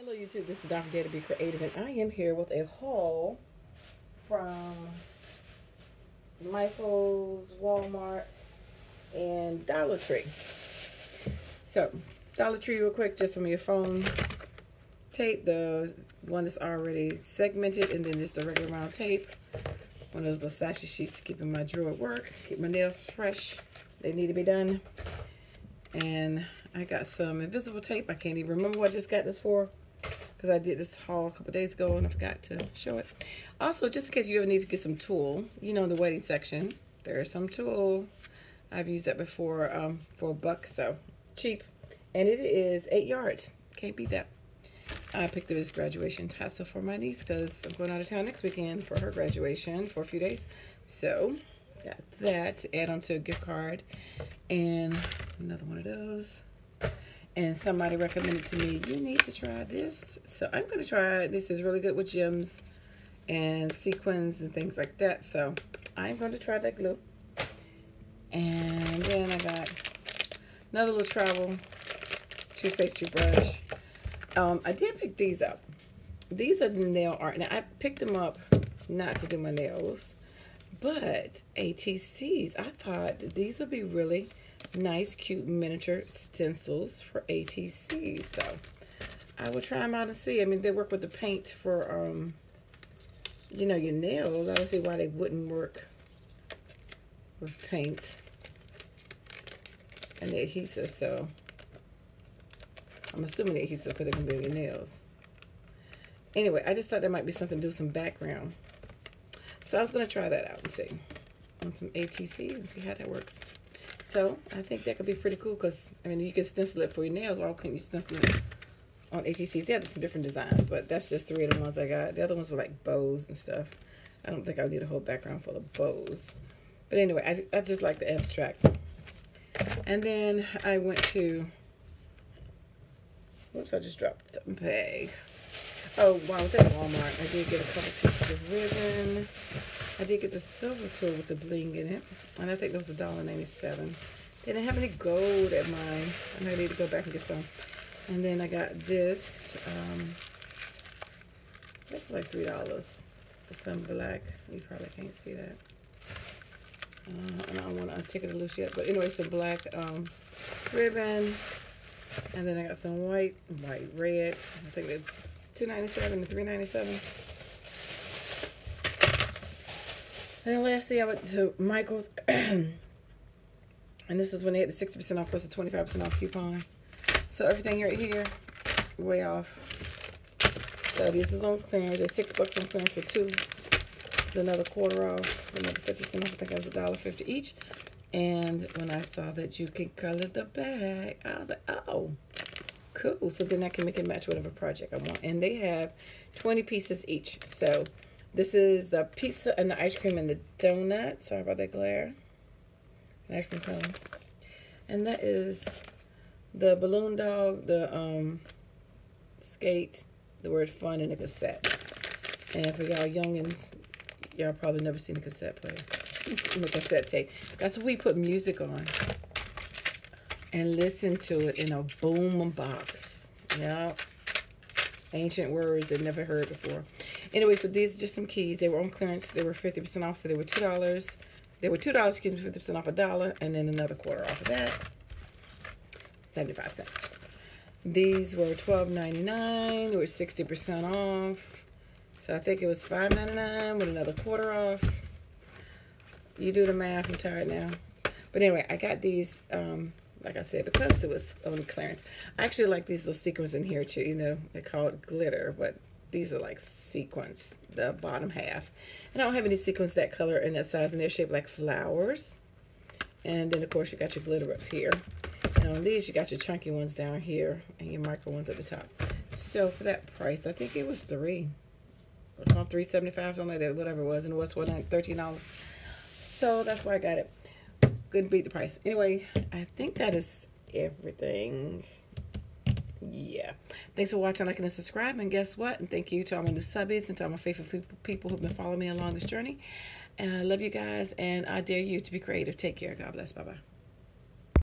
Hello YouTube, this is Dr. J to be creative, and I am here with a haul from Michaels, Walmart, and Dollar Tree. So, Dollar Tree real quick, just some of your phone tape, the one that's already segmented, and then just the regular round tape. One of those little sachet sheets to keep in my drawer at work, keep my nails fresh. They need to be done. And I got some invisible tape. I can't even remember what I just got this for, because I did this haul a couple days ago and I forgot to show it. Also, just in case you ever need to get some tulle, you know, in the wedding section, there's some tulle. I've used that before for $1, so cheap. And it is 8 yards. Can't beat that. I picked up this graduation tassel for my niece because I'm going out of town next weekend for her graduation for a few days. So, got that to add onto a gift card. And another one of those. And somebody recommended to me, you need to try this. So I'm going to try it. This is really good with gems and sequins and things like that. So I'm going to try that glue. And then I got another little travel toothpaste toothbrush. I did pick these up. These are the nail art. Now I picked them up not to do my nails, but ATCs. I thought that these would be really nice, cute miniature stencils for ATC. So I will try them out and see. I mean, they work with the paint for, you know, your nails. I don't see why they wouldn't work with paint and the adhesive. So I'm assuming the adhesive because they're going to be on your nails. Anyway, I just thought there might be something to do with some background. So I was going to try that out and see on some ATC and see how that works. So I think that could be pretty cool because, I mean, you can stencil it for your nails. Why couldn't you stencil it on ATCs? They have some different designs, but that's just 3 of the ones I got. The other ones were like bows and stuff. I don't think I need a whole background full of bows. But anyway, I just like the abstract. And then I went to, whoops, I just dropped the bag. Oh, while I was at Walmart, I did get a couple pieces of ribbon. I did get the silver tool with the bling in it, and I think it was $1.97. They didn't have any gold at mine. I know I need to go back and get some. And then I got this, that's like $3 for some black. You probably can't see that. I don't want to take it loose yet, but anyway, some black ribbon. And then I got some white, red. I think it's $2.97 and $3.97. And then lastly, I went to Michaels, and this is when they had the 60% off plus the 25% off coupon. So everything right here, way off. So this is on clearance. There's $6 on clearance for 2. Another quarter off, another 50% off. I think it was $1.50 each. And when I saw that you can color the bag, I was like, oh, cool. So then I can make it match whatever project I want. And they have 20 pieces each. So this is the pizza and the ice cream and the donut. Sorry about that glare. An ice cream cone. And that is the balloon dog, the skate, the word fun, and the cassette. And for y'all youngins, y'all probably never seen a cassette player. The cassette tape. That's what we put music on and listen to it in a boom box. Yeah. Ancient words they've never heard before. Anyway, so these are just some keys. They were on clearance. They were 50% off, so they were $2. They were $2, excuse me, 50% off $1, and then another quarter off of that, 75 cents. These were $12.99. They were 60% off. So I think it was $5.99 with another quarter off. You do the math. I'm tired now. But anyway, I got these, like I said, because it was on clearance. I actually like these little sequins in here too. You know, they call it glitter, but these are like sequins, the bottom half. And I don't have any sequins that color and that size, and they're shaped like flowers. And then, of course, you got your glitter up here. And on these, you got your chunky ones down here and your micro ones at the top. So for that price, I think it was $3. It was on $3.75, something like that, whatever it was. And it was $13. So that's why I got it. Couldn't beat the price. Anyway, I think that is everything. Yeah. Thanks for watching, liking, and subscribing. And guess what? And thank you to all my new subbies and to all my faithful people who've been following me along this journey. And I love you guys, and I dare you to be creative. Take care. God bless. Bye-bye.